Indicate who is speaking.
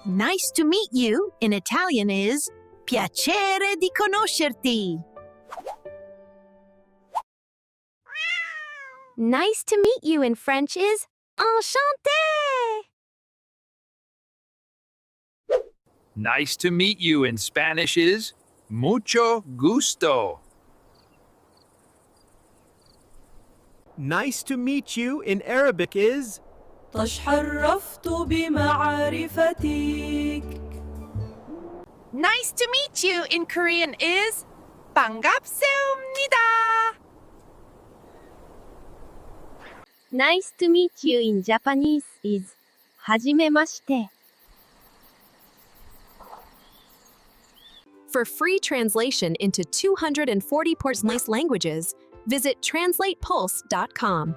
Speaker 1: Nice to meet you in Italian is Piacere di conoscerti.
Speaker 2: Nice to meet you in French is Enchanté.
Speaker 3: Nice to meet you in Spanish is Mucho gusto.
Speaker 4: Nice to meet you in Arabic is
Speaker 5: تشرفت بمعرفتك.
Speaker 1: Nice to meet you in Korean is Bangapseumnida.
Speaker 2: Nice to meet you in Japanese is Hajimemashite.
Speaker 6: For free translation into 240 Portuguese languages, visit translatepulse.com.